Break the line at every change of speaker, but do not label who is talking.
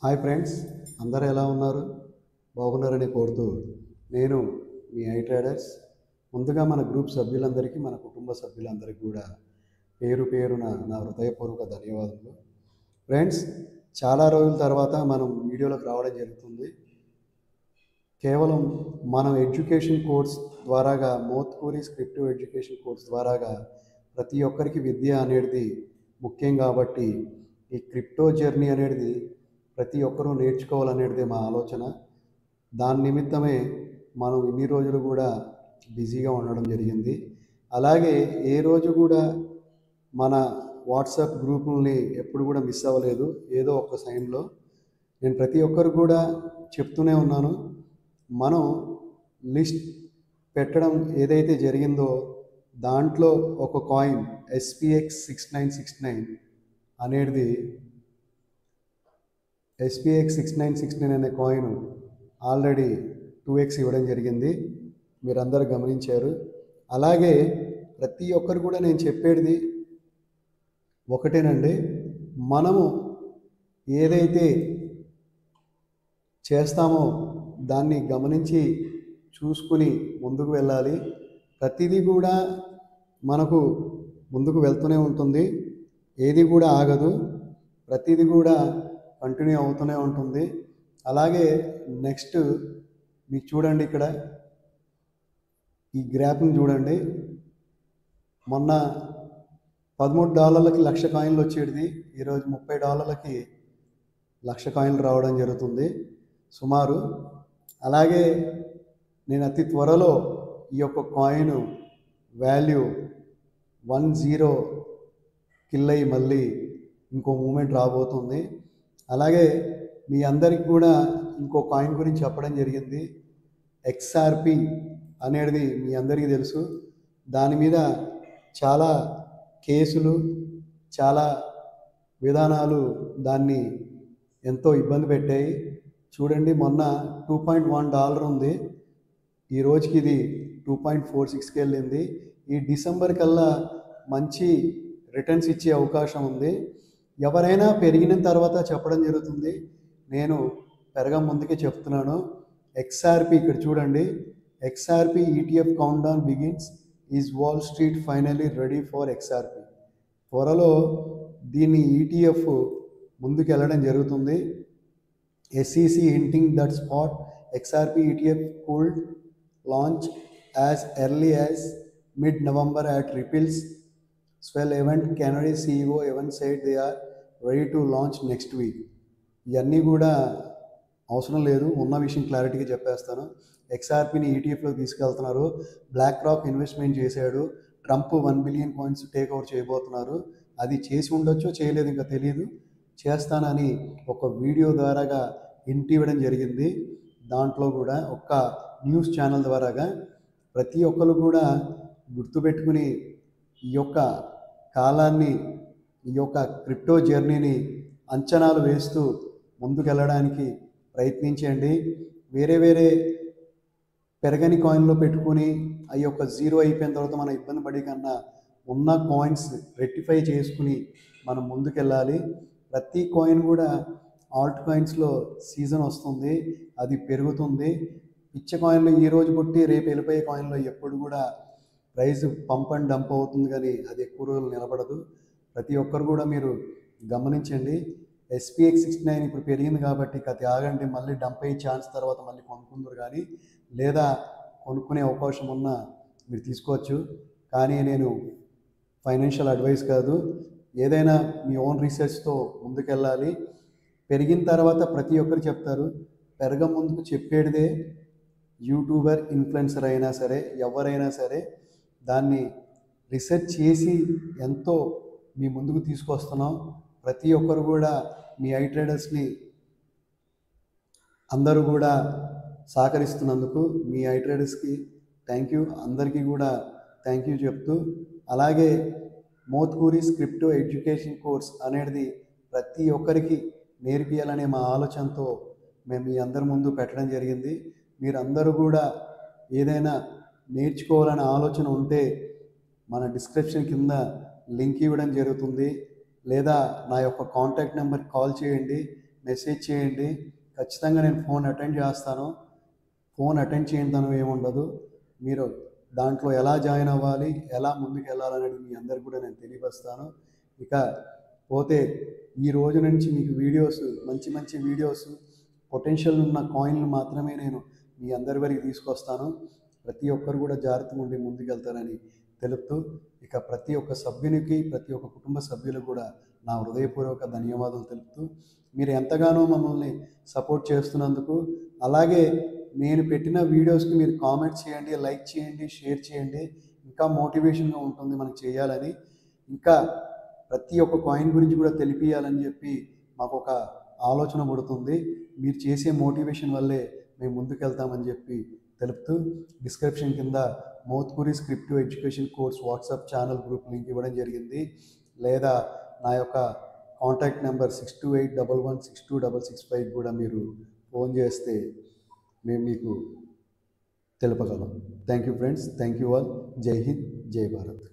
Hi friends, అందరూ ఎలా ఉన్నారు? బాగున్నారని కోరుతూ నేను మీ ఐ ట్రేడర్స్. ముందుగా మన గ్రూప్ సభ్యులందరికీ, మన కుటుంబ సభ్యులందరికీ కూడా పేరు పేరున నా హృదయపూర్వక ధన్యవాదాలు. ఫ్రెండ్స్, చాలా రోజుల తర్వాత మనం వీడియోలోకి రావడం జరుగుతుంది. కేవలం మనం ఎడ్యుకేషన్ కోర్స్ ద్వారాగా, మోత్కూరి స్క్రిప్టివ్ ఎడ్యుకేషన్ కోర్స్ ద్వారాగా ప్రతి ఒక్కరికి విద్య అనేది ముఖ్యం. కాబట్టి ఈ క్రిప్టో జర్నీ అనేది ప్రతి ఒక్కరూ నేర్చుకోవాలనేది మా ఆలోచన. దాని నిమిత్తమే మనం ఇన్ని రోజులు కూడా బిజీగా ఉండడం జరిగింది. అలాగే ఏ రోజు కూడా మన వాట్సాప్ గ్రూపుల్ని ఎప్పుడు కూడా మిస్ అవ్వలేదు. ఏదో ఒక సైన్లో నేను ప్రతి ఒక్కరు కూడా చెప్తూనే ఉన్నాను. మనం లిస్ట్ పెట్టడం ఏదైతే జరిగిందో దాంట్లో ఒక కాయిన్ SPX6969 అనేది SPX6969 అనే కాయిన్ ఆల్రెడీ 2x ఇవ్వడం జరిగింది. మీరందరూ గమనించారు. అలాగే ప్రతి ఒక్కరు కూడా నేను చెప్పేది ఒకటేనండి, మనము ఏదైతే చేస్తామో దాన్ని గమనించి చూసుకుని ముందుకు వెళ్ళాలి. ప్రతిదీ కూడా మనకు ముందుకు వెళ్తూనే ఉంటుంది, ఏది కూడా ఆగదు, ప్రతిదీ కూడా కంటిన్యూ అవుతూనే ఉంటుంది. అలాగే నెక్స్ట్ మీకు చూడండి, ఇక్కడ ఈ గ్రాఫ్ని చూడండి. మొన్న $13కి 1,00,000 కాయిన్లు వచ్చేది, ఈరోజు $30కి 1,00,000 కాయిన్లు రావడం జరుగుతుంది సుమారు. అలాగే నేను అతి త్వరలో ఈ యొక్క కాయిన్ వాల్యూ 10 కిల్ అయ్యి మళ్ళీ ఇంకో మూమెంట్ రాబోతుంది. అలాగే మీ అందరికి కూడా ఇంకో కాయిన్ గురించి చెప్పడం జరిగింది. XRP అనేది మీ అందరికీ తెలుసు. దాని మీద చాలా కేసులు, చాలా విధానాలు దాన్ని ఎంతో ఇబ్బంది పెట్టాయి. చూడండి, మొన్న $2.1 ఉంది, ఈ రోజుకి ఇది 2.46కి వెళ్ళింది. ఈ డిసెంబర్ కల్లా మంచి రిటర్న్స్ ఇచ్చే అవకాశం ఉంది. ఎవరైనా పెరిగిన తర్వాత చెప్పడం జరుగుతుంది, నేను పెరగ ముందుకే చెప్తున్నాను. XRP ఇక్కడ చూడండి, XRP ETF count down begins, is wall street finally ready for XRP. త్వరలో దీన్ని ETF ముందుకు వెళ్ళడం జరుగుతుంది. SEC hinting that spot XRP ETF could launch as early as mid-November at Ripple's swell event. Canary CEO even said they are ready to launch next week. ఇవన్నీ కూడా అవసరం లేదు, ఉన్న విషయం క్లారిటీగా చెప్పేస్తాను. XRPని ETFలోకి తీసుకెళ్తున్నారు. బ్లాక్ రాక్ ఇన్వెస్ట్మెంట్ చేశాడు. Trump 1 billion coins take over చేయబోతున్నారు. అది చేసి ఉండొచ్చో చేయలేదు, ఇంకా తెలియదు. చేస్తానని ఒక వీడియో ద్వారాగా హింట్ ఇవ్వడం జరిగింది. దాంట్లో కూడా ఒక న్యూస్ ఛానల్ ద్వారాగా ప్రతి ఒక్కరు కూడా గుర్తుపెట్టుకుని ఈ యొక్క కాలాన్ని, ఈ యొక్క క్రిప్టో జర్నీని అంచనాలు వేస్తూ ముందుకెళ్ళడానికి ప్రయత్నించండి. వేరే వేరే పెరగని కాయిన్లో పెట్టుకుని ఆ యొక్క జీరో అయిపోయిన తర్వాత మనం ఇబ్బంది పడే కన్నా ఉన్న కాయిన్స్ రెక్టిఫై చేసుకుని మనం ముందుకెళ్ళాలి. ప్రతి కాయిన్ కూడా ఆల్ట్ కాయిన్స్లో సీజన్ వస్తుంది, అది పెరుగుతుంది. పిచ్చ కాయిన్లు ఈరోజు పుట్టి రేపు వెళ్ళిపోయే కాయిన్లో ఎప్పుడు కూడా ప్రైస్ పంప్ అండ్ డంప్ అవుతుంది, కానీ అది ఎక్కువ రోజులు నిలబడదు. ప్రతి ఒక్కరు కూడా మీరు గమనించండి. SPX69 ఇప్పుడు పెరిగింది కాబట్టి కతి ఆగండి, మళ్ళీ డంప్ అయ్యే ఛాన్స్ తర్వాత మళ్ళీ కొనుక్కుందరు. కానీ లేదా కొనుక్కునే అవకాశం ఉన్నా మీరు తీసుకోవచ్చు. కానీ నేను ఫైనాన్షియల్ అడ్వైస్ కాదు, ఏదైనా మీ ఓన్ రీసెర్చ్తో ముందుకెళ్ళాలి. పెరిగిన తర్వాత ప్రతి ఒక్కరు చెప్తారు, పెరగ ముందుకు చెప్పేదే యూట్యూబర్, ఇన్ఫ్లుయెన్సర్ అయినా సరే, ఎవరైనా సరే దాన్ని రీసెర్చ్ చేసి ఎంతో మీ ముందుకు తీసుకొస్తున్నాం. ప్రతి ఒక్కరు కూడా మీ ఐ ట్రేడర్స్ని అందరూ కూడా సహకరిస్తున్నందుకు మీ ఐ ట్రేడర్స్కి థ్యాంక్ యూ, అందరికీ కూడా థ్యాంక్ యూ చెప్తూ, అలాగే మోత్కూరి స్క్రిప్టో ఎడ్యుకేషన్ కోర్స్ అనేది ప్రతి ఒక్కరికి నేర్పియాలనే మా ఆలోచనతో మేము మీ అందరి ముందు పెట్టడం జరిగింది. మీరందరూ కూడా ఏదైనా నేర్చుకోవాలనే ఆలోచన ఉంటే మన డిస్క్రిప్షన్ కింద లింక్ ఇవ్వడం జరుగుతుంది, లేదా నా యొక్క కాంటాక్ట్ నెంబర్కి కాల్ చేయండి. మెసేజ్ చేయండి. ఖచ్చితంగా నేను ఫోన్ అటెండ్ చేస్తాను. ఫోన్ అటెండ్ చేయనితనం ఏముండదు. మీరు దాంట్లో ఎలా జాయిన్ అవ్వాలి, ఎలా ముందుకు వెళ్ళాలనేది మీ అందరికి కూడా నేను తెలియపరుస్తాను. ఇక పోతే ఈ రోజు నుంచి మీకు వీడియోస్, మంచి మంచి వీడియోస్, పొటెన్షియల్ ఉన్న కాయిన్లు మాత్రమే నేను మీ అందరి వరకు తీసుకొస్తాను. ప్రతి ఒక్కరు కూడా జాగ్రత్తగా ఉండి ముందుకెళ్తారని తెలుపుతూ, ఇక ప్రతి ఒక్క సభ్యునికి, ప్రతి ఒక్క కుటుంబ సభ్యులకు కూడా నా హృదయపూర్వక ధన్యవాదాలు తెలుపుతూ, మీరు ఎంతగానో మమ్మల్ని సపోర్ట్ చేస్తున్నందుకు, అలాగే నేను పెట్టిన వీడియోస్కి మీరు కామెంట్ చేయండి, లైక్ చేయండి, షేర్ చేయండి. ఇంకా మోటివేషన్గా ఉంటుంది మనకు చేయాలని. ఇంకా ప్రతి ఒక్క కాయిన్ గురించి కూడా తెలిపియాలని చెప్పి మాకు ఒక ఆలోచన పడుతుంది. మీరు చేసే మోటివేషన్ వల్లే మేము ముందుకెళ్తామని చెప్పి తెలుపుతూ, డిస్క్రిప్షన్ కింద మౌత్కూరీస్ crypto education course WhatsApp channel group link ఇవ్వడం జరిగింది. లేదా నా యొక్క కాంటాక్ట్ నెంబర్ 6281162665 కూడా మీరు ఫోన్ చేస్తే మేము మీకు తెలుపగలం. Thank you friends, thank you all. Jai Hind, జై భారత్.